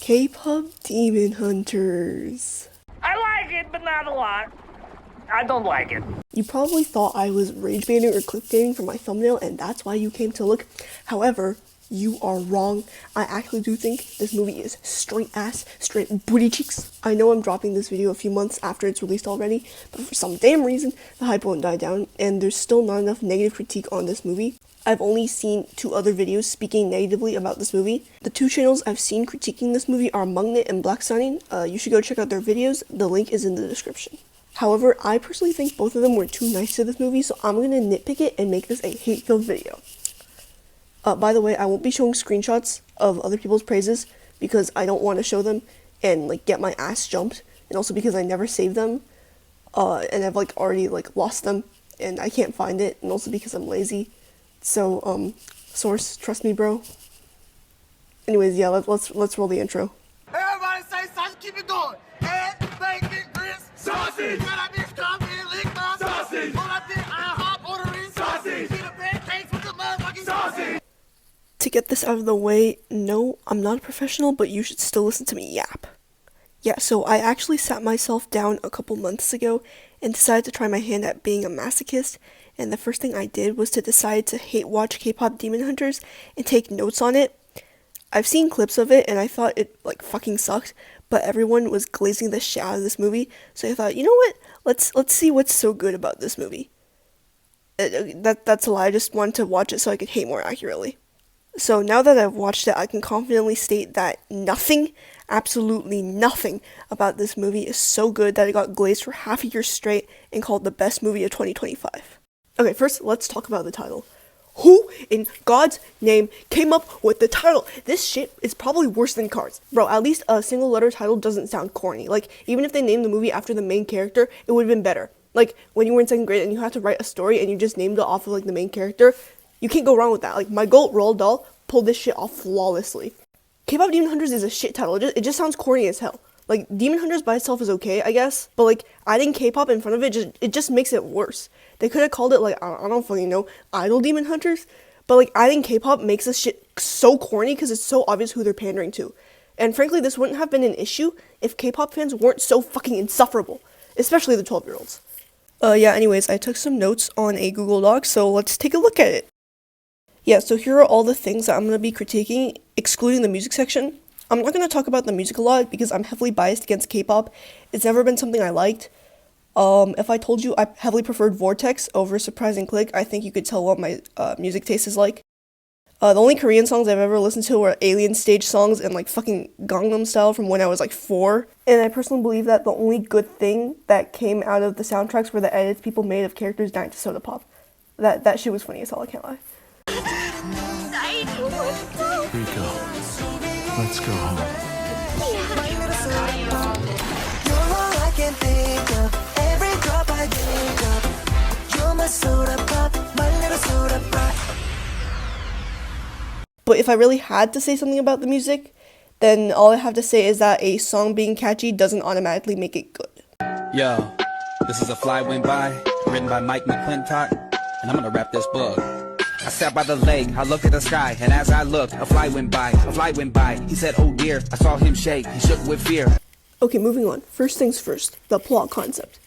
K-pop Demon Hunters. I like it, but not a lot. I don't like it. You probably thought I was rage baiting or clickbaiting for my thumbnail, and that's why you came to look. However, you are wrong. I actually do think this movie is straight ass, straight booty cheeks. I know I'm dropping this video a few months after it's released already, but for some damn reason, the hype won't die down, and there's still not enough negative critique on this movie. I've only seen 2 other videos speaking negatively about this movie. The 2 channels I've seen critiquing this movie are Mungnet and Black Sunning. You should go check out their videos. The link is in the description. However, I personally think both of them were too nice to this movie, so I'm gonna nitpick it and make this a hate-filled video. By the way, I won't be showing screenshots of other people's praises because I don't want to show them and get my ass jumped, and also because I never saved them, and I've already lost them and I can't find it, and also because I'm lazy. So source, trust me, bro. Anyways, yeah, let's roll the intro. Everybody say sausage, keep it going. Egg, bacon, grits, sausage. Got that bitch come in, lick my sausage. On that bitch, I hop ordering sausage. Eat a pancakes with the motherfucking sausage. To get this out of the way, no, I'm not a professional, but you should still listen to me yap. Yeah, so I actually sat myself down a couple months ago and decided to try my hand at being a masochist, and the first thing I did was to decide to hate watch K-pop Demon Hunters and take notes on it. I've seen clips of it and I thought it fucking sucked, but everyone was glazing the shit out of this movie, so I thought, you know what, let's see what's so good about this movie. That's a lie, I just wanted to watch it so I could hate more accurately. So now that I've watched it, I can confidently state that nothing, absolutely nothing about this movie is so good that it got glazed for half a year straight and called the best movie of 2025. Okay, first let's talk about the title. Who in God's name came up with the title? This shit is probably worse than Cars. Bro, at least a single letter title doesn't sound corny. Even if they named the movie after the main character, it would have been better. When you were in 2nd grade and you had to write a story and you just named it off of the main character, you can't go wrong with that. My goat, Roald Dahl, pulled this shit off flawlessly. K-pop Demon Hunters is a shit title. It just sounds corny as hell. Demon Hunters by itself is okay, I guess, but adding K-pop in front of it just makes it worse. They could have called it I don't fucking know, Idol Demon Hunters, but adding K-pop makes this shit so corny because it's so obvious who they're pandering to. And frankly, this wouldn't have been an issue if K-pop fans weren't so fucking insufferable, especially the 12-year-olds. Yeah, anyways, I took some notes on a Google Doc, so let's take a look at it. Yeah, so here are all the things that I'm going to be critiquing, excluding the music section. I'm not going to talk about the music a lot because I'm heavily biased against K-pop. It's never been something I liked. If I told you I heavily preferred Vortex over Surprise and Click, I think you could tell what my music taste is like. The only Korean songs I've ever listened to were Alien stage songs and fucking Gangnam Style from when I was 4. And I personally believe that the only good thing that came out of the soundtracks were the edits people made of characters dying to soda pop. That shit was funny as hell, I can't lie. Rico, let's go home. You're all I can think of. Every drop I think of. You're my soda pop, my little soda pop. But if I really had to say something about the music, then all I have to say is that a song being catchy doesn't automatically make it good. Yo, this is A Fly Went By, written by Mike McClintock, and I'm gonna rap this book. I sat by the lake, I looked at the sky, and as I looked, a fly went by, he said, oh dear, I saw him shake, he shook with fear. Okay, moving on. First things first, the plot concept.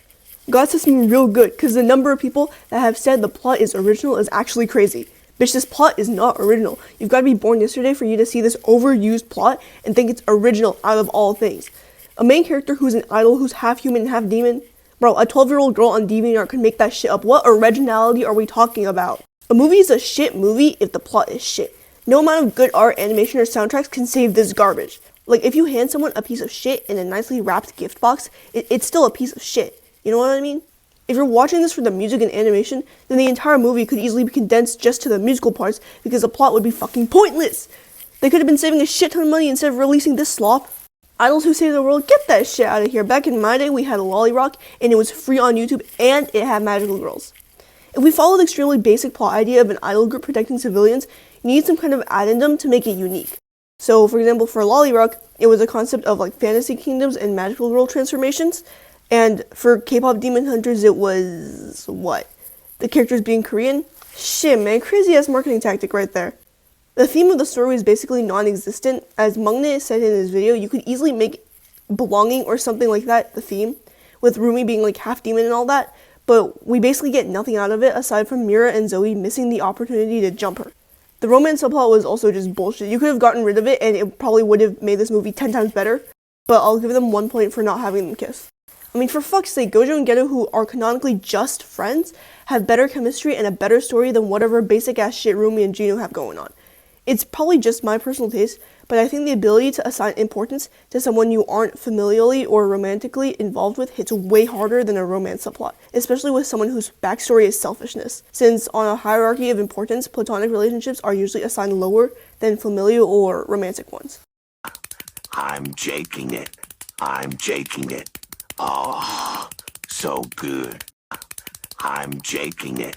Got this me real good, because the number of people that have said the plot is original is actually crazy. Bitch, this plot is not original. You've got to be born yesterday for you to see this overused plot and think it's original out of all things. A main character who's an idol who's half human and half demon? Bro, a 12-year-old girl on DeviantArt could make that shit up. What originality are we talking about? A movie is a shit movie if the plot is shit. No amount of good art, animation, or soundtracks can save this garbage. If you hand someone a piece of shit in a nicely wrapped gift box, it's still a piece of shit. You know what I mean? If you're watching this for the music and animation, then the entire movie could easily be condensed just to the musical parts because the plot would be fucking pointless. They could have been saving a shit ton of money instead of releasing this slop. Idols Who Save the World, get that shit out of here. Back in my day, we had a Lolly Rock, and it was free on YouTube, and it had magical girls. If we follow the extremely basic plot idea of an idol group protecting civilians, you need some kind of addendum to make it unique. So, for example, for Lolly Rock, it was a concept of fantasy kingdoms and magical girl transformations, and for K-pop Demon Hunters, it was, what? The characters being Korean? Shit, man, crazy ass marketing tactic right there. The theme of the story is basically non-existent. As Mangne said in his video, you could easily make belonging or something like that the theme, with Rumi being like half demon and all that, but we basically get nothing out of it aside from Mira and Zoe missing the opportunity to jump her. The romance subplot was also just bullshit. You could have gotten rid of it and it probably would have made this movie 10 times better, but I'll give them 1 point for not having them kiss. I mean, for fuck's sake, Gojo and Geto, who are canonically just friends, have better chemistry and a better story than whatever basic ass shit Rumi and Gino have going on. It's probably just my personal taste, but I think the ability to assign importance to someone you aren't familially or romantically involved with hits way harder than a romance subplot, especially with someone whose backstory is selfishness, since on a hierarchy of importance, platonic relationships are usually assigned lower than familial or romantic ones. I'm jaking it. I'm jaking it. Oh, so good. I'm jaking it.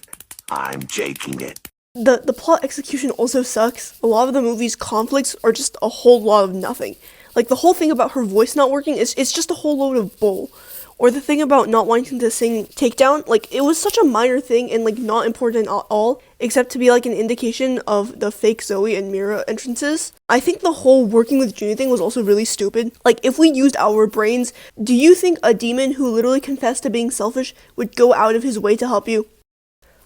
I'm jaking it. The plot execution also sucks. A lot of the movie's conflicts are just a whole lot of nothing. Like, the whole thing about her voice not working it's just a whole load of bull. Or the thing about not wanting to sing Takedown, like, it was such a minor thing and, like, not important at all, except to be, like, an indication of the fake Zoe and Mira entrances. I think the whole working with Junior thing was also really stupid. Like, if we used our brains, do you think a demon who literally confessed to being selfish would go out of his way to help you?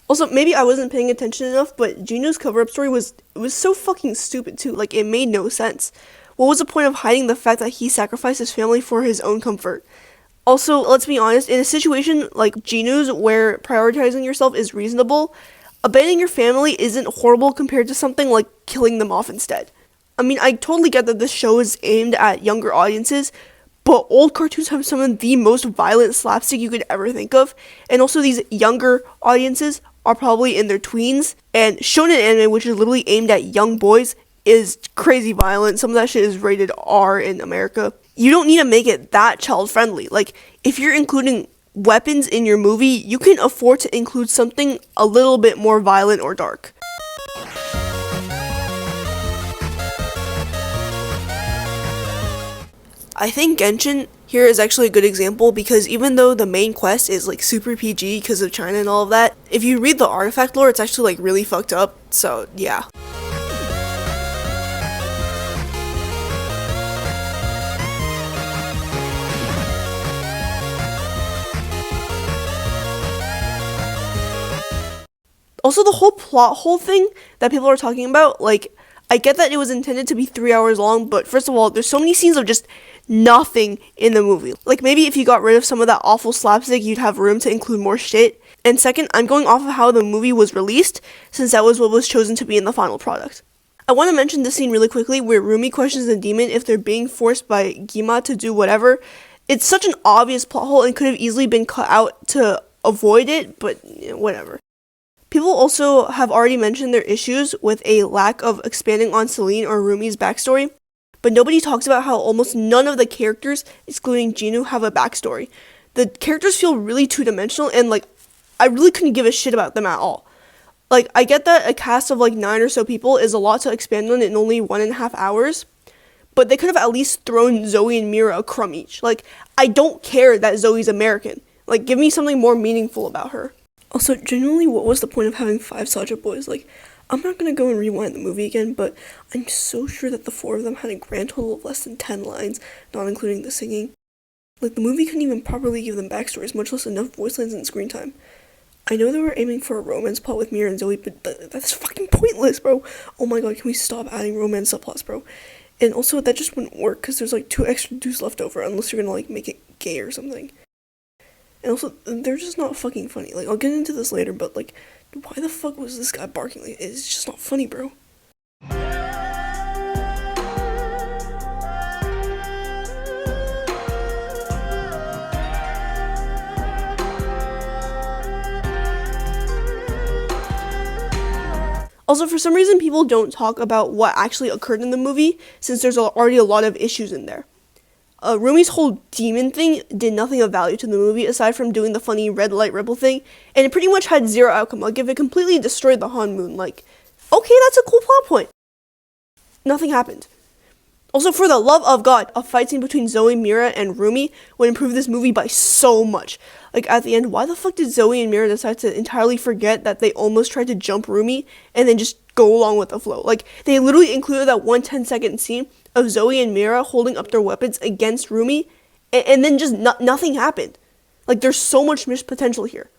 Also, maybe I wasn't paying attention enough, but Gino's cover-up story was so fucking stupid too. Like, it made no sense. What was the point of hiding the fact that he sacrificed his family for his own comfort? Also, let's be honest, in a situation like Gino's where prioritizing yourself is reasonable, abandoning your family isn't horrible compared to something like killing them off instead. I mean, I totally get that this show is aimed at younger audiences, but old cartoons have some of the most violent slapstick you could ever think of, and also these younger audiences are probably in their tweens, and shonen anime, which is literally aimed at young boys, is crazy violent. Some of that shit is rated R in America. You don't need to make it that child-friendly. Like, if you're including weapons in your movie, you can afford to include something a little bit more violent or dark. I think Genshin here is actually a good example because even though the main quest is like super PG because of China and all of that, if you read the artifact lore, it's actually like really fucked up, so yeah. Also, the whole plot hole thing that people are talking about, like, I get that it was intended to be 3 hours long, but first of all, there's so many scenes of just nothing in the movie. Like, maybe if you got rid of some of that awful slapstick, you'd have room to include more shit. And second, I'm going off of how the movie was released, since that was what was chosen to be in the final product. I want to mention this scene really quickly, where Rumi questions the demon if they're being forced by Gima to do whatever. It's such an obvious plot hole and could have easily been cut out to avoid it, but whatever. People also have already mentioned their issues with a lack of expanding on Celine or Rumi's backstory, but nobody talks about how almost none of the characters, excluding Gino, have a backstory. The characters feel really two-dimensional, and like, I really couldn't give a shit about them at all. Like, I get that a cast of like 9 or so people is a lot to expand on in only 1.5 hours, but they could have at least thrown Zoe and Mira a crumb each. Like, I don't care that Zoe's American. Like, give me something more meaningful about her. Also, genuinely, what was the point of having 5 Saja boys? Like, I'm not gonna go and rewind the movie again, but I'm so sure that the 4 of them had a grand total of less than 10 lines, not including the singing. Like, the movie couldn't even properly give them backstories, much less enough voice lines and screen time. I know they were aiming for a romance plot with Mira and Zoe, but that's fucking pointless, bro. Oh my god, can we stop adding romance subplots, bro? And also, that just wouldn't work, because there's like 2 extra dudes left over, unless you're gonna like make it gay or something. And also, they're just not fucking funny. Like, I'll get into this later, but, like, why the fuck was this guy barking? Like, it's just not funny, bro. Also, for some reason, people don't talk about what actually occurred in the movie, since there's already a lot of issues in there. Rumi's whole demon thing did nothing of value to the movie aside from doing the funny red light ripple thing, and it pretty much had 0 outcome. Like, if it completely destroyed the Han Moon, like, okay, that's a cool plot point. Nothing happened. Also, for the love of God, a fight scene between Zoe, Mira, and Rumi would improve this movie by so much. Like, at the end, why the fuck did Zoe and Mira decide to entirely forget that they almost tried to jump Rumi and then just go along with the flow? Like, they literally included that 1 10-second scene of Zoe and Mira holding up their weapons against Rumi, and then just nothing happened. Like, there's so much missed potential here.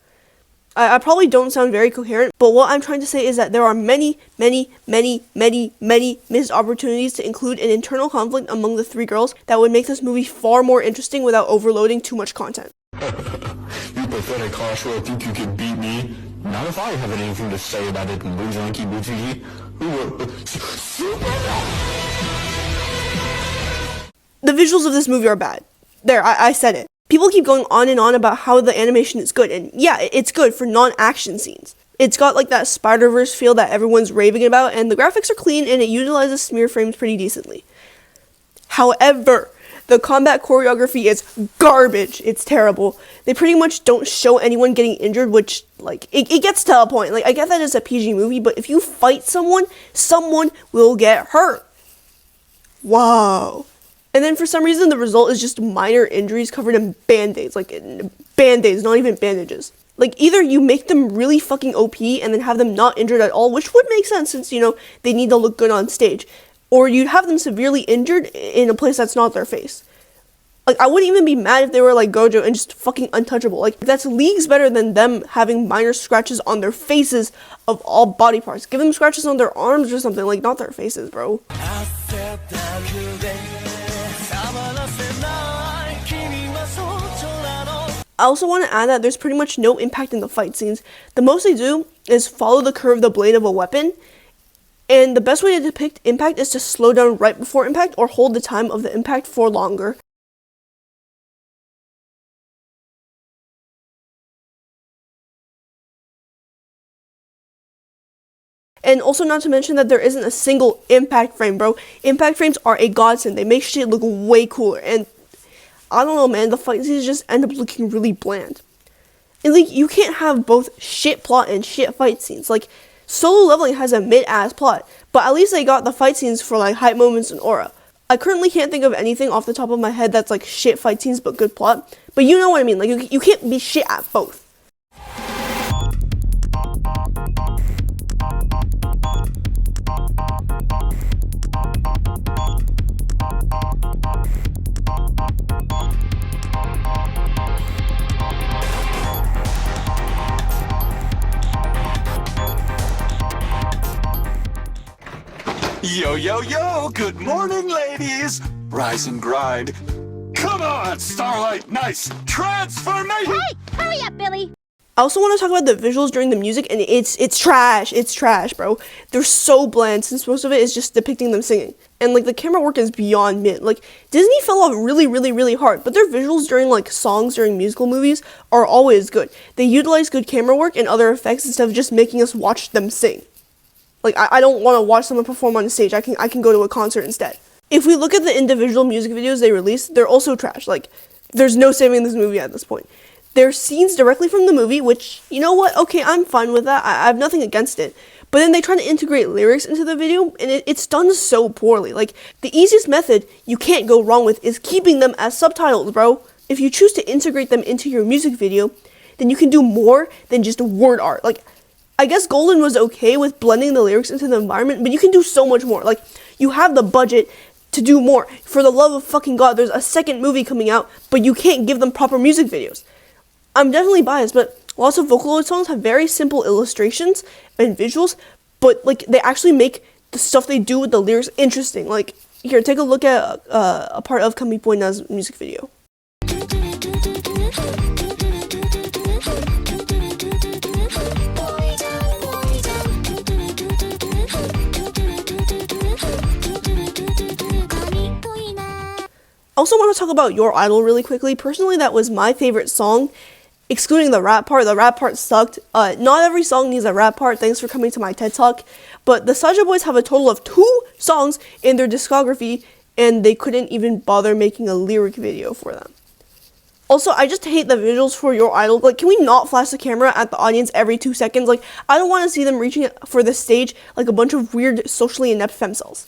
I probably don't sound very coherent, but what I'm trying to say is that there are many missed opportunities to include an internal conflict among the three girls that would make this movie far more interesting without overloading too much content. You pathetic Cosmo think you can beat me? Not if I have anything to say about it in Buzanki Buzuki. The visuals of this movie are bad. There, I said it. People keep going on and on about how the animation is good, and yeah, it's good for non-action scenes. It's got like that Spider-Verse feel that everyone's raving about, and the graphics are clean and it utilizes smear frames pretty decently. However, the combat choreography is garbage. It's terrible. They pretty much don't show anyone getting injured, which, like, it gets to a point. Like, I get that it's a PG movie, but if you fight someone will get hurt. Wow. And then for some reason, the result is just minor injuries covered in band-aids. Like, band-aids, not even bandages. Like, either you make them really fucking OP and then have them not injured at all, which would make sense since, you know, they need to look good on stage. Or you'd have them severely injured in a place that's not their face. Like, I wouldn't even be mad if they were like Gojo and just fucking untouchable. Like, that's leagues better than them having minor scratches on their faces of all body parts. Give them scratches on their arms or something, like, not their faces, bro. I also want to add that there's pretty much no impact in the fight scenes. The most they do is follow the curve of the blade of a weapon, and the best way to depict impact is to slow down right before impact or hold the time of the impact for longer. And also not to mention that there isn't a single impact frame, bro. Impact frames are a godsend. They make shit look way cooler, and I don't know, man, the fight scenes just end up looking really bland. And, like, you can't have both shit plot and shit fight scenes. Like, Solo Leveling has a mid-ass plot, but at least they got the fight scenes for, like, hype moments and aura. I currently can't think of anything off the top of my head that's, like, shit fight scenes but good plot. But you know what I mean, like, you can't be shit at both. Yo, yo, yo! Good morning, ladies! Rise and grind. Come on, Starlight! Nice transformation! Hey! Hurry up, Billy! I also want to talk about the visuals during the music, and it's trash. It's trash, bro. They're so bland since most of it is just depicting them singing. And, like, the camera work is beyond mid. Like, Disney fell off really hard, but their visuals during, like, songs during musical movies are always good. They utilize good camera work and other effects instead of just making us watch them sing. Like, I don't want to watch someone perform on a stage. I can go to a concert instead. If we look at the individual music videos they released, they're also trash. Like, there's no saving this movie at this point. There's scenes directly from the movie, which, you know what, okay, I'm fine with that. I have nothing against it. But then they try to integrate lyrics into the video, and it's done so poorly. Like, the easiest method you can't go wrong with is keeping them as subtitles, bro. If you choose to integrate them into your music video, then you can do more than just word art. Like, I guess Golden was okay with blending the lyrics into the environment, but you can do so much more. Like, you have the budget to do more. For the love of fucking God, there's a second movie coming out, but you can't give them proper music videos. I'm definitely biased, but lots of Vocaloid songs have very simple illustrations and visuals, but, like, they actually make the stuff they do with the lyrics interesting. Like, here, take a look at a part of Kamipoina's music video. I also want to talk about Your Idol really quickly. Personally, that was my favorite song, excluding the rap part. The rap part sucked. Not every song needs a rap part. Thanks for coming to my TED Talk. But the Saja Boys have a total of 2 songs in their discography, and they couldn't even bother making a lyric video for them. Also, I just hate the visuals for Your Idol. Like, can we not flash the camera at the audience every 2 seconds? Like, I don't want to see them reaching for the stage like a bunch of weird, socially inept femcells.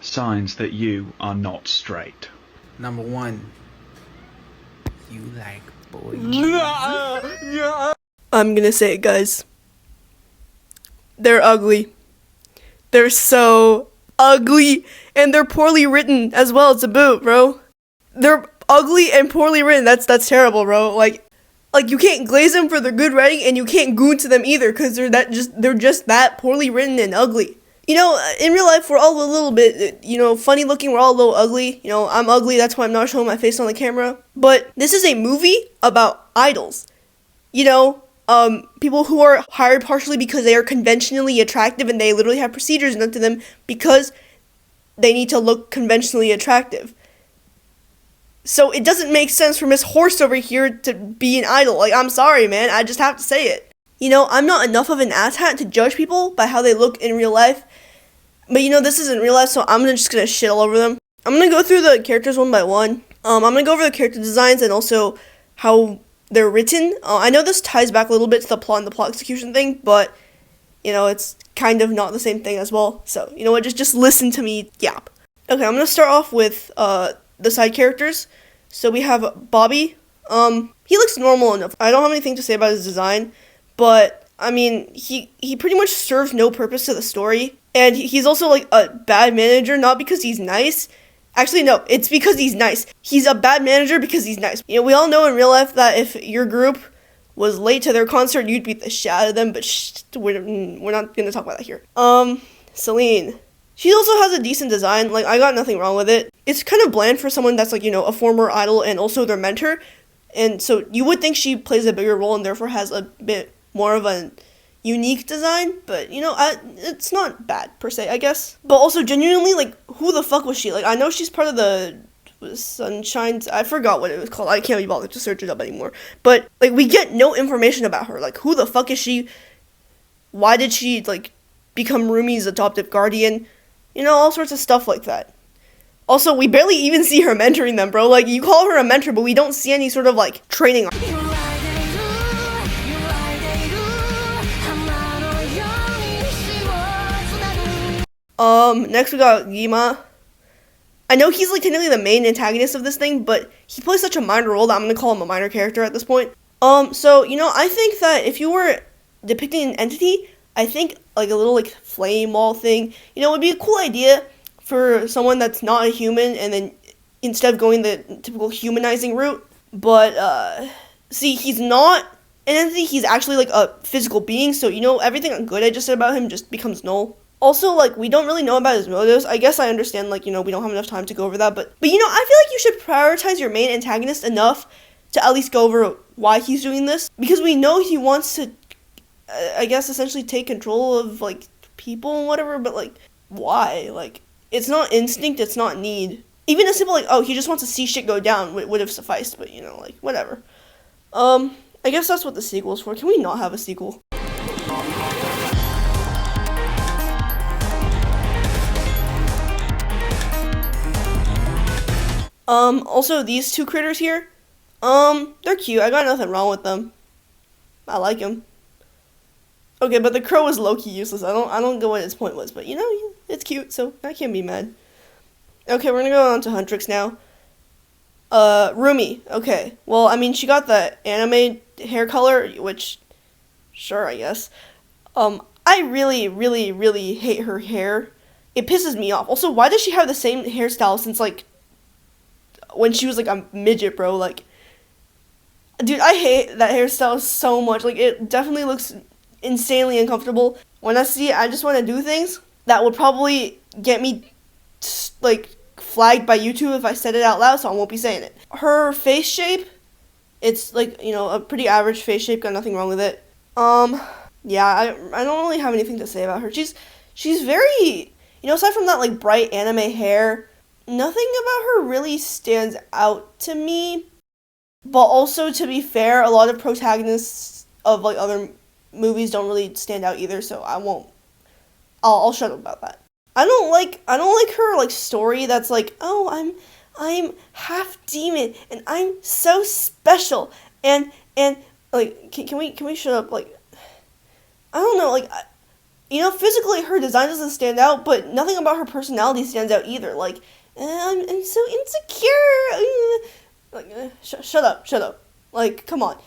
Signs that you are not straight. Number one, you like boys. I'm gonna say it, guys. They're ugly. They're so ugly, and they're poorly written as well to boot, bro. They're ugly and poorly written. That's terrible, bro. Like you can't glaze them for their good writing, and you can't goon to them either, because they're just that poorly written and ugly. You know, in real life, we're all a little bit, funny looking. We're all a little ugly. You know, I'm ugly. That's why I'm not showing my face on the camera. But this is a movie about idols. You know, people who are hired partially because they are conventionally attractive, and they literally have procedures done to them because they need to look conventionally attractive. So it doesn't make sense for Miss Horse over here to be an idol. Like, I'm sorry, man. I just have to say it. You know, I'm not enough of an asshat to judge people by how they look in real life. But, this isn't real life, so I'm just gonna shit all over them. I'm gonna go through the characters one by one. I'm gonna go over the character designs and also how they're written. I know this ties back a little bit to the plot and the plot execution thing, but, it's kind of not the same thing as well. So, you know what, just listen to me yap. Okay, I'm gonna start off with, the side characters. So we have Bobby. He looks normal enough. I don't have anything to say about his design, but, I mean, he pretty much serves no purpose to the story. And he's also, like, a bad manager, not because he's nice. Actually, no, it's because he's nice. He's a bad manager because he's nice. You know, we all know in real life that if your group was late to their concert, you'd beat the shit out of them, but we're not gonna talk about that here. Celine. She also has a decent design. Like, I got nothing wrong with it. It's kind of bland for someone that's, like, a former idol and also their mentor. And so you would think she plays a bigger role and therefore has a bit more of a unique design, but it's not bad per se, I guess. But also genuinely, like, who the fuck was she? Like, I know she's part of the Sunshine. I forgot what it was called. I can't be bothered to search it up anymore. But like, we get no information about her. Like, who the fuck is she? Why did she like become Rumi's adoptive guardian? All sorts of stuff like that. Also, we barely even see her mentoring them, bro. Like, you call her a mentor, but we don't see any sort of like training. Next we got Yima. I know he's like technically the main antagonist of this thing, but he plays such a minor role that I'm gonna call him a minor character at this point. So, I think that if you were depicting an entity, I think like a little like flame wall thing, would be a cool idea for someone that's not a human, and then instead of going the typical humanizing route. But, see, he's not an entity, he's actually like a physical being, so, everything good I just said about him just becomes null. Also, like, we don't really know about his motives. I guess I understand, like, we don't have enough time to go over that, but I feel like you should prioritize your main antagonist enough to at least go over why he's doing this, because we know he wants to, I guess, essentially take control of, like, people and whatever, but, like, why? Like, it's not instinct, it's not need. Even a simple, like, oh, he just wants to see shit go down would have sufficed, but, like, whatever. I guess that's what the sequel's for. Can we not have a sequel? Also, these two critters here, they're cute. I got nothing wrong with them. I like them. Okay, but the crow was low-key useless. I don't know what its point was, but, it's cute, so I can't be mad. Okay, we're gonna go on to Huntrix now. Rumi. Okay, well, I mean, she got the anime hair color, which, sure, I guess. I really, really, really hate her hair. It pisses me off. Also, why does she have the same hairstyle since, like, when she was, like, a midget, bro? Like, dude, I hate that hairstyle so much. Like, it definitely looks insanely uncomfortable. When I see it, I just want to do things that would probably get me, like, flagged by YouTube if I said it out loud, so I won't be saying it. Her face shape, it's, like, a pretty average face shape, got nothing wrong with it. Yeah, I don't really have anything to say about her. She's very, aside from that, like, bright anime hair, nothing about her really stands out to me. But also, to be fair, a lot of protagonists of, like, other movies don't really stand out either, so I'll shut up about that. I don't like her, like, story that's like, oh, I'm half demon, and I'm so special, and like, can we shut up, like, I don't know, like, You know, physically her design doesn't stand out, but nothing about her personality stands out either. Like, I'm so insecure. Like, shut up, shut up. Like, come on.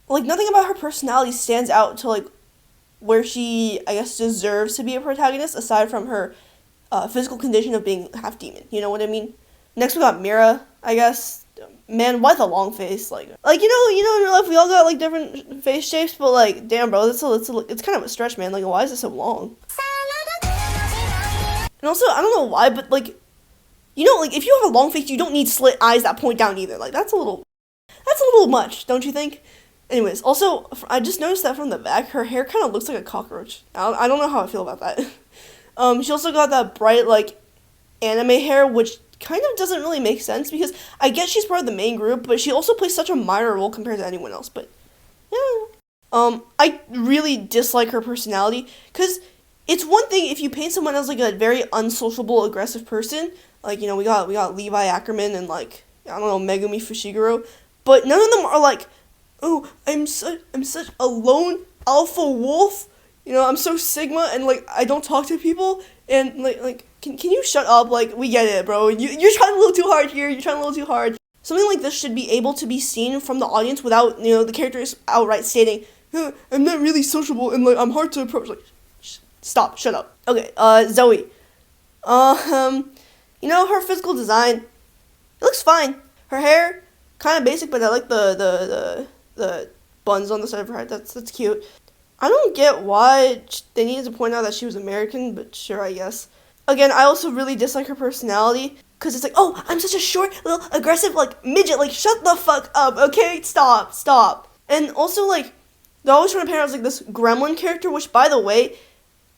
Like, nothing about her personality stands out to, like, where she, I guess, deserves to be a protagonist, aside from her physical condition of being half demon. You know what I mean? Next we got Mira, I guess. Man, why the long face? Like in real life we all got like different face shapes, but like, damn, bro, it's kind of a stretch, man. Like, why is it so long? And also, I don't know why, but like, like if you have a long face, you don't need slit eyes that point down either. Like, that's a little much, don't you think? Anyways, also, I just noticed that from the back, her hair kind of looks like a cockroach. I don't know how I feel about that. She also got that bright, like, anime hair, which kind of doesn't really make sense, because I guess she's part of the main group, but she also plays such a minor role compared to anyone else, but, yeah. I really dislike her personality, because it's one thing if you paint someone as, like, a very unsociable, aggressive person, like, we got Levi Ackerman and, like, I don't know, Megumi Fushiguro, but none of them are like, oh, I'm such a lone alpha wolf. I'm so Sigma, and like I don't talk to people, and like can you shut up? Like, we get it, bro. You're trying a little too hard here. You're trying a little too hard. Something like this should be able to be seen from the audience without the characters outright stating, I'm not really sociable and like I'm hard to approach. Like, stop, shut up. Okay, Zoe. Her physical design, it looks fine. Her hair, kind of basic, but I like the buns on the side of her head. That's cute. I don't get why they needed to point out that she was American, but sure, I guess. Again, I also really dislike her personality, because it's like, oh, I'm such a short, little, aggressive, like, midget. Like, shut the fuck up, okay? Stop. And also, like, they're always trying to paint her as, like, this gremlin character, which, by the way,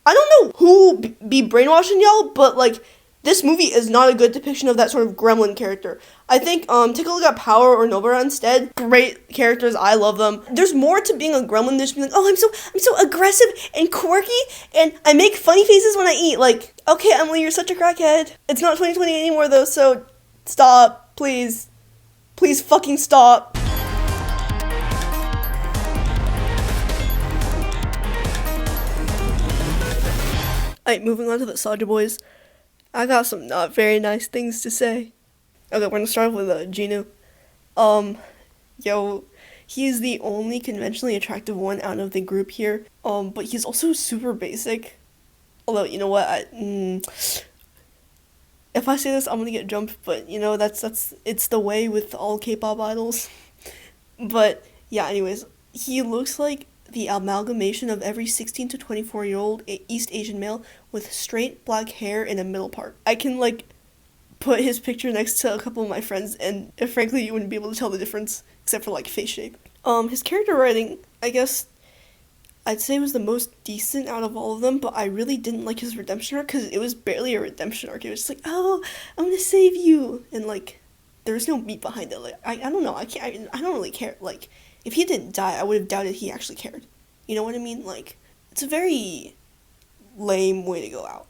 I don't know who be brainwashing y'all, but, like, this movie is not a good depiction of that sort of gremlin character. I think, take a look at Power or Nobara instead. Great characters, I love them. There's more to being a gremlin than just being like, oh, I'm so aggressive and quirky, and I make funny faces when I eat. Like, okay, Emily, you're such a crackhead. It's not 2020 anymore, though, so stop, please. Please fucking stop. Alright, moving on to the Soulja Boys. I got some not very nice things to say. Okay, we're gonna start off with Genu. He's the only conventionally attractive one out of the group here. But he's also super basic. Although, you know what, if I say this, I'm gonna get jumped, but it's the way with all K-pop idols. But yeah, anyways, he looks like the amalgamation of every 16 to 24-year-old East Asian male with straight black hair in a middle part. I can, like, put his picture next to a couple of my friends, and frankly, you wouldn't be able to tell the difference, except for, like, face shape. His character writing, I guess, I'd say was the most decent out of all of them, but I really didn't like his redemption arc, because it was barely a redemption arc. It was just like, oh, I'm gonna save you, and, like, there was no meat behind it. Like, I don't know, I don't really care. Like, if he didn't die, I would have doubted he actually cared. You know what I mean? Like, it's a very lame way to go out.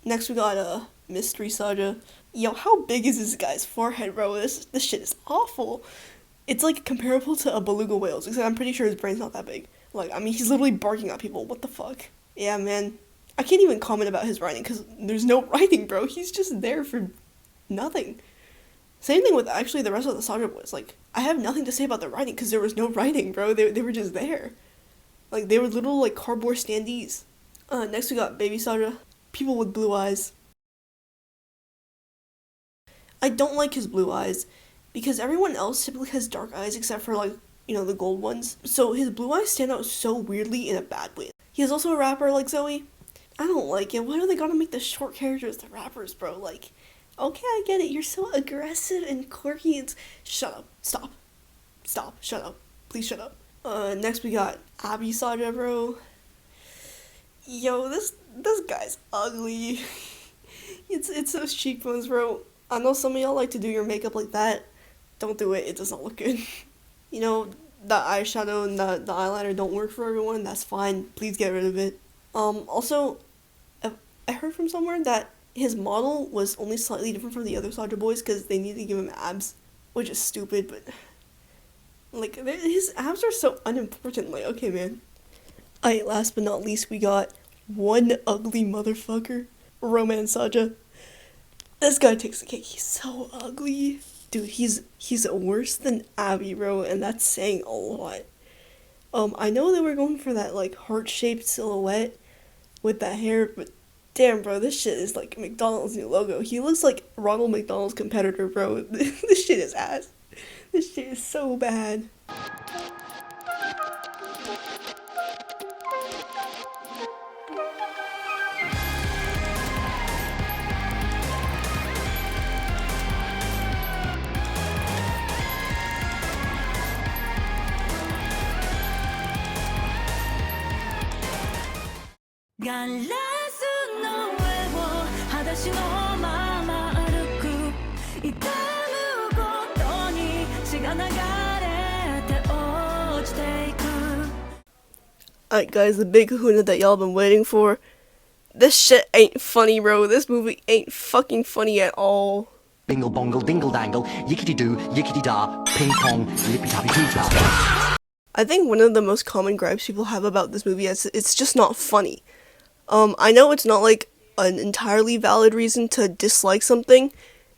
Next we got Mystery Saja. Yo, how big is this guy's forehead, bro? This shit is awful. It's like comparable to a beluga whale's, except I'm pretty sure his brain's not that big. Like, I mean, he's literally barking at people. What the fuck? Yeah, man. I can't even comment about his writing, because there's no writing, bro. He's just there for nothing. Same thing with, actually, the rest of the Saga Boys. Like, I have nothing to say about the writing, because there was no writing, bro. They were just there. Like, they were little, like, cardboard standees. Next we got Baby Saja. People with blue eyes. I don't like his blue eyes, because everyone else typically has dark eyes except for, like, the gold ones. So his blue eyes stand out so weirdly in a bad way. He is also a rapper like Zoe. I don't like it. Why do they gotta make the short characters the rappers, bro? Like, okay, I get it. You're so aggressive and quirky. Shut up. Stop. Shut up. Please shut up. Next we got Abi Saja, bro. Yo, this guy's ugly. it's those cheekbones, bro. I know some of y'all like to do your makeup like that. Don't do it. It does not look good. The eyeshadow and the eyeliner don't work for everyone. That's fine. Please get rid of it. Also, I heard from somewhere that his model was only slightly different from the other Soldier Boys because they needed to give him abs, which is stupid, but like his abs are so unimportant. Like, okay, man. Alright, last but not least, we got one ugly motherfucker, Roman Saja. This guy takes the cake. He's so ugly. Dude, he's worse than Abby, bro, and that's saying a lot. I know they were going for that, like, heart-shaped silhouette with that hair, but damn, bro, this shit is like McDonald's new logo. He looks like Ronald McDonald's competitor, bro. This shit is ass. This shit is so bad. Alright guys, the big kahuna that y'all been waiting for. This shit ain't funny, bro. This movie ain't fucking funny at all. Bingle bongle dingle dangle, yickety doo, yickety da, ping pong, yippee tappy doo da. I think one of the most common gripes people have about this movie is it's just not funny. I know it's not like an entirely valid reason to dislike something,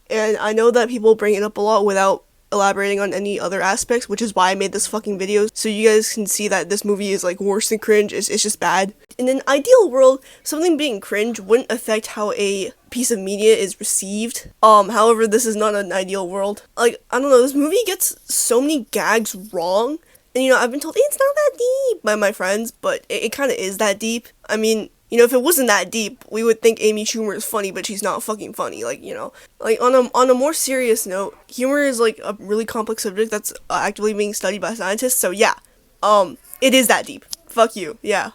and I know that people bring it up a lot without elaborating on any other aspects, which is why I made this fucking video, so you guys can see that this movie is like worse than cringe. It's just bad. In an ideal world, something being cringe wouldn't affect how a piece of media is received. However, this is not an ideal world. Like, I don't know, this movie gets so many gags wrong, and you know, I've been told it's not that deep by my friends, but it kind of is that deep. I mean, you know, if it wasn't that deep, we would think Amy Schumer is funny, but she's not fucking funny. Like, you know, like on a more serious note, humor is like a really complex subject that's actively being studied by scientists. So yeah, it is that deep. Fuck you. Yeah.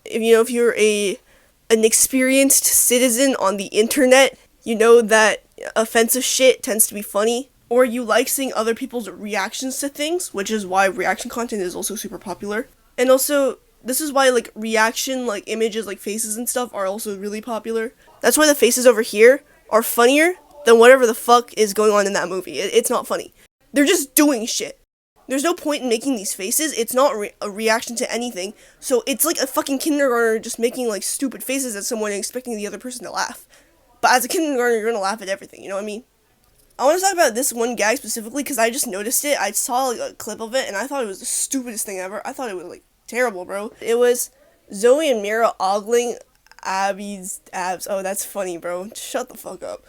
If you're an experienced citizen on the internet, you know that offensive shit tends to be funny, or you like seeing other people's reactions to things, which is why reaction content is also super popular. And also, this is why, like, reaction, like, images, like, faces and stuff are also really popular. That's why the faces over here are funnier than whatever the fuck is going on in that movie. It's not funny. They're just doing shit. There's no point in making these faces. It's not a reaction to anything. So it's like a fucking kindergartner just making, like, stupid faces at someone and expecting the other person to laugh. But as a kindergartner, you're gonna laugh at everything, you know what I mean? I want to talk about this one gag specifically because I just noticed it. I saw, like, a clip of it, and I thought it was the stupidest thing ever. I thought it was, like, terrible, bro. It was Zoe and Mira ogling Abby's abs. Oh, that's funny, bro. Shut the fuck up.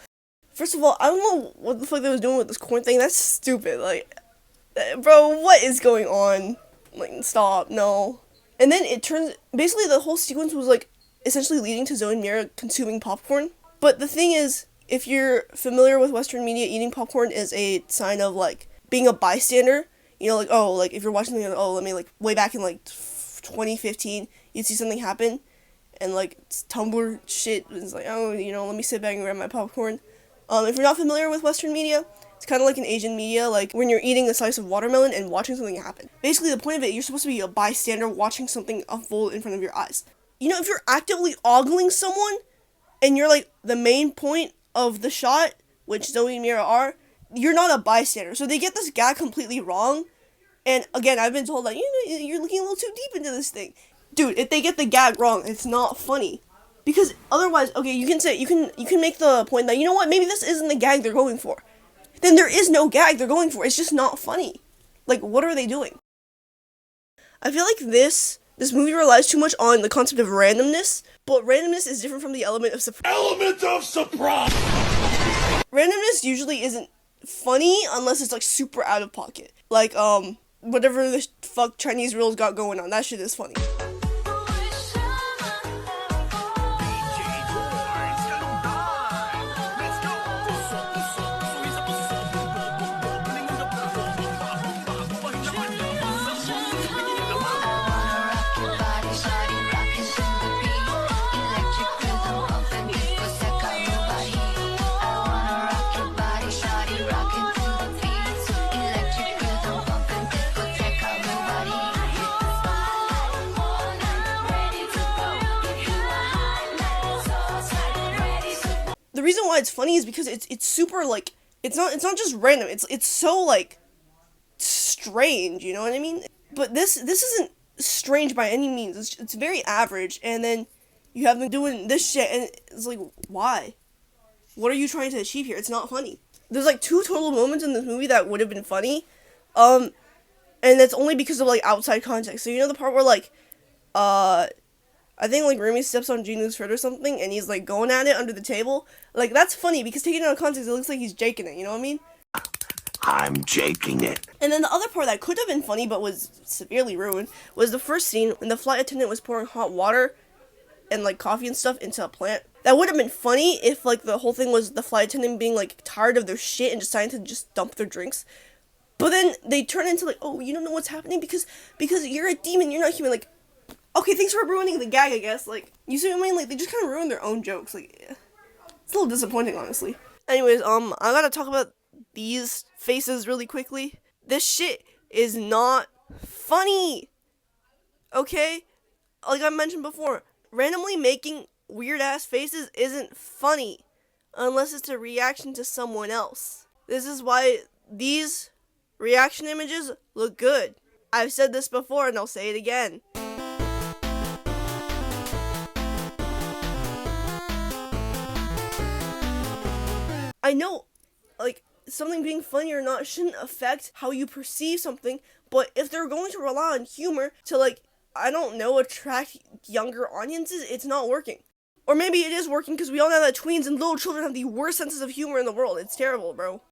First of all, I don't know what the fuck they was doing with this corn thing. That's stupid. Like, bro, what is going on? Like, stop. No. And then it turns... Basically, the whole sequence was, like, essentially leading to Zoe and Mira consuming popcorn. But the thing is, if you're familiar with Western media, eating popcorn is a sign of, like, being a bystander. You know, like, oh, like, if you're watching something, oh, let me, like, way back in, like, 2015, you'd see something happen, and, like, Tumblr shit is like, oh, you know, let me sit back and grab my popcorn. If you're not familiar with Western media, it's kind of like an Asian media, like, when you're eating a slice of watermelon and watching something happen. Basically, the point of it, you're supposed to be a bystander watching something unfold in front of your eyes. You know, if you're actively ogling someone, and you're, like, the main point of the shot, which Zoe and Mira are, you're not a bystander. So they get this gag completely wrong. And again, I've been told, like, you're looking a little too deep into this thing. Dude, if they get the gag wrong, it's not funny. Because otherwise, okay, you can make the point that, you know what, maybe this isn't the gag they're going for. Then there is no gag they're going for. It's just not funny. Like, what are they doing? I feel like this movie relies too much on the concept of randomness, but randomness is different from the element of surprise. Element of surprise! Randomness usually isn't funny unless it's, like, super out of pocket. Like, whatever the fuck Chinese rules got going on, that shit is funny. the reason why it's funny is because it's super like it's not just random. It's so like strange, you know what I mean? But this isn't strange by any means. It's very average, and then you have them doing this shit, and it's like, why? What are you trying to achieve here? It's not funny. There's like 2 total moments in this movie that would have been funny, and that's only because of like outside context. So you know the part where like, I think like Remy steps on Jinu's foot or something, and he's like going at it under the table. Like that's funny because taken out of context, it looks like he's jaking it. You know what I mean? I'm jaking it. And then the other part that could have been funny but was severely ruined was the first scene when the flight attendant was pouring hot water and like coffee and stuff into a plant. That would have been funny if like the whole thing was the flight attendant being like tired of their shit and deciding to just dump their drinks. But then they turn into like, oh, you don't know what's happening because you're a demon, you're not human. Like, okay, thanks for ruining the gag, I guess. Like, you see what I mean? Like, they just kind of ruined their own jokes. Like, it's a little disappointing, honestly. Anyways, I gotta talk about these faces really quickly. This shit is not funny. Okay? Like I mentioned before, randomly making weird-ass faces isn't funny unless it's a reaction to someone else. This is why these reaction images look good. I've said this before and I'll say it again. I know, like, something being funny or not shouldn't affect how you perceive something, but if they're going to rely on humor to, like, I don't know, attract younger audiences, it's not working. Or maybe it is working because we all know that tweens and little children have the worst senses of humor in the world. It's terrible, bro.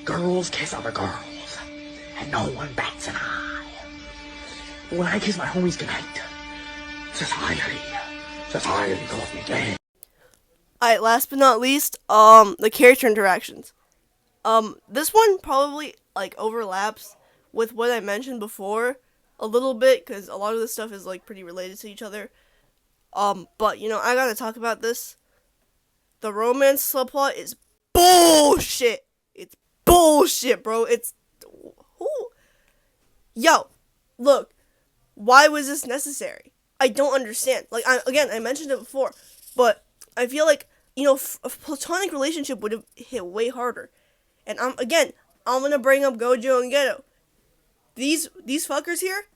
Girls kiss other girls, and no one bats an eye. But when I kiss my homies goodnight, society calls me gay. Alright, last but not least, the character interactions. This one probably, like, overlaps with what I mentioned before a little bit, because a lot of this stuff is, like, pretty related to each other. But, you know, I gotta talk about this. The romance subplot is bullshit! It's bullshit, bro. It's... Who? Yo, look, why was this necessary? I don't understand. Like, I mentioned it before, but I feel like, you know, a platonic relationship would have hit way harder. And I'm gonna bring up Gojo and Geto. These fuckers here,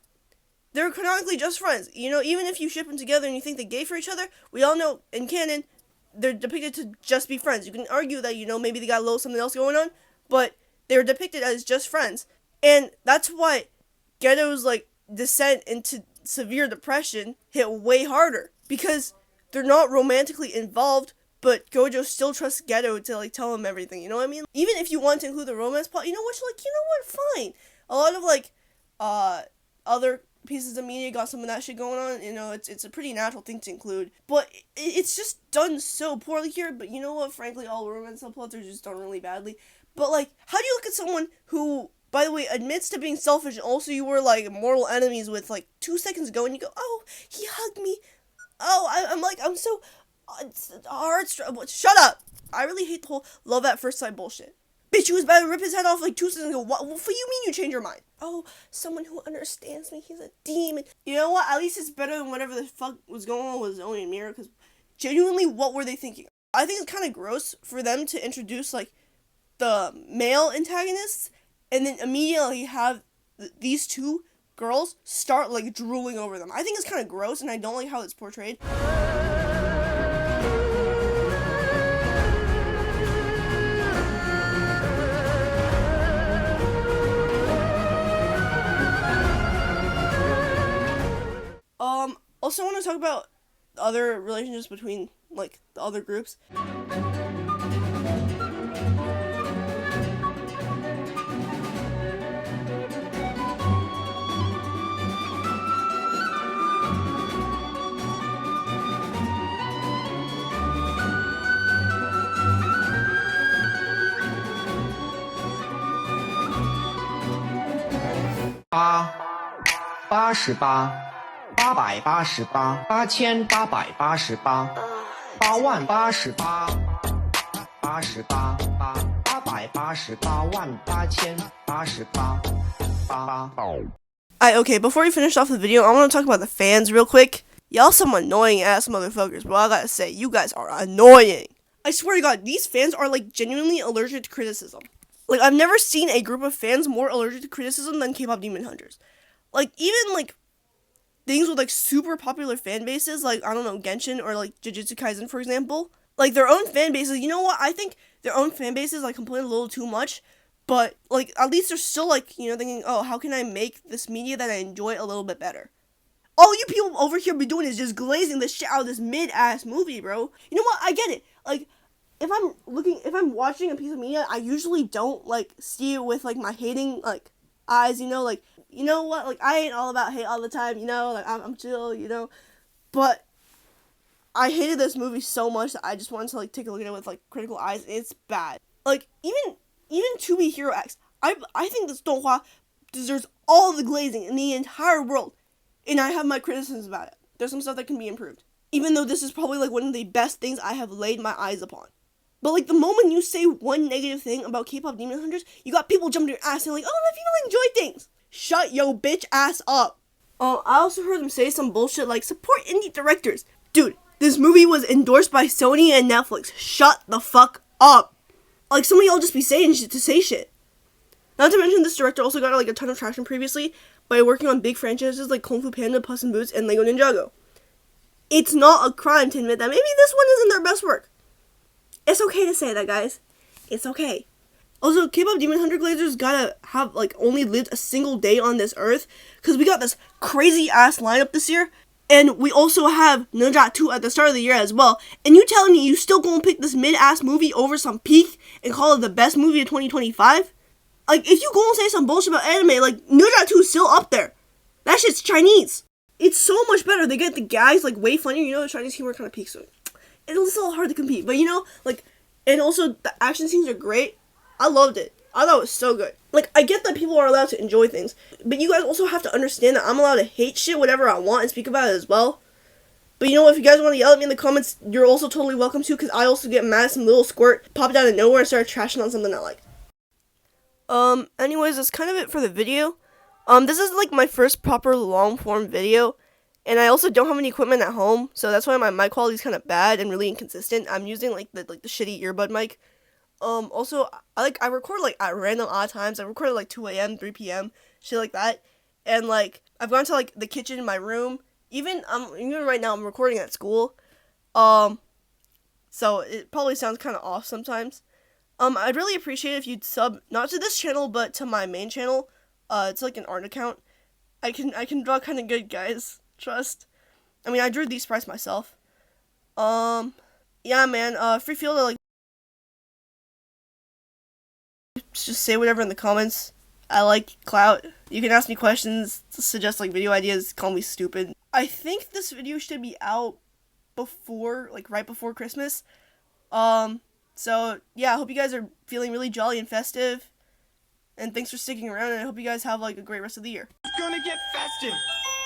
they're canonically just friends. You know, even if you ship them together and you think they're gay for each other, we all know in canon, they're depicted to just be friends. You can argue that, you know, maybe they got a little something else going on, but they're depicted as just friends. And that's why Geto's, like, descent into severe depression hit way harder. Because they're not romantically involved, but Gojo still trusts Geto to, like, tell him everything, you know what I mean? Even if you want to include the romance plot, you know what, fine. A lot of, like, other pieces of media got some of that shit going on, you know, it's a pretty natural thing to include. But it's just done so poorly here, but you know what, frankly, all romance subplots are just done really badly. But, like, how do you look at someone who, by the way, admits to being selfish, and also you were, like, mortal enemies with, like, 2 seconds ago, and you go, oh, he hugged me. Oh, I'm so shut up! I really hate the whole love at first sight bullshit. Bitch, you was about to rip his head off like 2 seconds ago. What for you mean you change your mind? Oh, someone who understands me, he's a demon. You know what? At least it's better than whatever the fuck was going on with Zoe and Mira, because genuinely, what were they thinking? I think it's kind of gross for them to introduce, like, the male antagonists, and then immediately have these 2 girls start, like, drooling over them. I think it's kind of gross, and I don't like how it's portrayed. Also, I want to talk about other relationships between, like, the other groups. $88,888 $88,888 $88,888 Okay, before we finish off the video, I want to talk about the fans real quick. Y'all some annoying ass motherfuckers, bro. I gotta say, you guys are annoying. I swear to God, these fans are like genuinely allergic to criticism. Like, I've never seen a group of fans more allergic to criticism than K-pop Demon Hunters. Like, even like things with like super popular fan bases, like, I don't know, Genshin or like Jujutsu Kaisen, for example. Like, their own fan bases, you know what? I think their own fan bases like complain a little too much, but like at least they're still like, you know, thinking, oh, how can I make this media that I enjoy a little bit better? All you people over here be doing is just glazing the shit out of this mid-ass movie, bro. You know what? I get it. Like, if I'm watching a piece of media, I usually don't like see it with like my hating like eyes, you know, like, you know what? Like, I ain't all about hate all the time, you know, like I'm chill, you know. But I hated this movie so much that I just wanted to like take a look at it with like critical eyes. It's bad. Like, even To Be Hero X, I think this donghua deserves all the glazing in the entire world. And I have my criticisms about it. There's some stuff that can be improved. Even though this is probably like one of the best things I have laid my eyes upon. But like the moment you say one negative thing about K-pop Demon Hunters, you got people jumping your ass and like, oh, the people enjoy things. Shut yo bitch ass up. I also heard them say some bullshit like support indie directors. Dude, this movie was endorsed by Sony and Netflix. Shut the fuck up. Like, some of y'all just be saying shit to say shit. Not to mention, this director also got like a ton of traction previously by working on big franchises like Kung Fu Panda, Puss in Boots, and Lego Ninjago. It's not a crime to admit that maybe this one isn't their best work. It's okay to say that, guys. It's okay. Also, K-pop Demon Hunter Glazers gotta have like only lived a single day on this earth, because we got this crazy ass lineup this year, and we also have Ninja 2 at the start of the year as well. And you telling me you still gonna pick this mid-ass movie over some Peak and call it the best movie of 2025? Like, if you go and say some bullshit about anime, like, Ninja 2 is still up there. That shit's Chinese. It's so much better. They get the guys, like, way funnier. You know, the Chinese humor kind of peaks. So it's a little hard to compete. But, you know, like, and also, the action scenes are great. I loved it. I thought it was so good. Like, I get that people are allowed to enjoy things. But you guys also have to understand that I'm allowed to hate shit whatever I want and speak about it as well. But you know what? If you guys want to yell at me in the comments, you're also totally welcome to. Because I also get mad at some little squirt popped out of nowhere and started trashing on something I like. Anyways, that's kind of it for the video. This is like my first proper long form video, and I also don't have any equipment at home, so that's why my mic quality is kind of bad and really inconsistent. I'm using like the shitty earbud mic. Also, I record like at random odd times. I record at like 2 a.m., 3 p.m., shit like that, and like I've gone to like the kitchen in my room. Even right now I'm recording at school. So it probably sounds kind of off sometimes. I'd really appreciate it if you'd sub, not to this channel, but to my main channel. It's like an art account. I can draw kind of good, guys. Trust. I mean, I drew these sprites myself. Yeah, man, free feel to, like, just say whatever in the comments. I like clout. You can ask me questions, suggest, like, video ideas, call me stupid. I think this video should be out before, like, right before Christmas. So, yeah, I hope you guys are feeling really jolly and festive. And thanks for sticking around, and I hope you guys have, like, a great rest of the year. It's gonna get festive.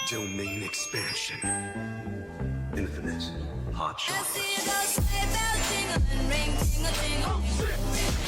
Domain expansion. Infinite hot chocolate. I see you go sleigh bells jingle and ring, tingle, tingle.